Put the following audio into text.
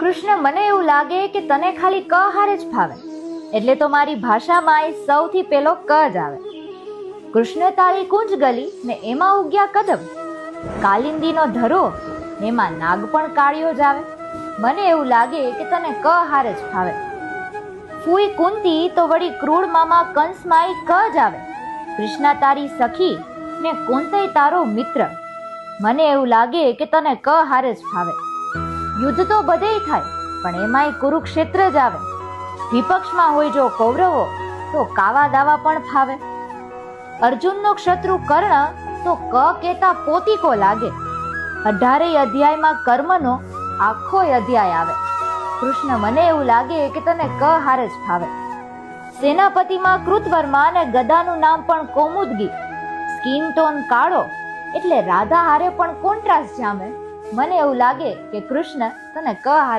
કૃષ્ણ, મને એવું લાગે કે તને ખાલી ક હારે જ ફાવે, એટલે તો મારી ભાષામાં સૌથી પેલો ક જ આવે. કૃષ્ણ તારી કુંજ ગલી ને એમાં ઉગ્યા કદમ, કાલિંદીનો ધરો એમાં નાગ પણ કાળિયો જ આવે. મને એવું લાગે કે તને ક હારે જ ફાવે. ફૂઈ કુંતી તો વળી ક્રૂડ મામા કંસમાં ક જ આવે. કૃષ્ણા તારી સખી ને કુંતઈ તારો મિત્ર. મને એવું લાગે કે તને ક હારે જ ફાવે. યુદ્ધ તો બધેય થાય, પણ એમાંય કુરુક્ષેત્ર જ આવે. વિપક્ષમાં હોય જો કૌરવો તો કાવા દાવા પણ ફાવે. અર્જુનનો ક્ષત્રુ કર્ણ તો ક કેતા પોતીકો લાગે. 18 અધ્યાયમાં કર્મનો આખોય અધ્યાય આવે. કૃષ્ણ, મને એવું લાગે કે તને ક હારે જ ફાવે. સેનાપતિમાં કૃતવર્મા અને ગદાનું નામ પણ કૌમુદગી. સ્કિન ટોન કાળો એટલે રાધા હારે પણ કોન્ટ્રાસ્ટ જામે. મને એવું લાગે કે કૃષ્ણ તને ક હારે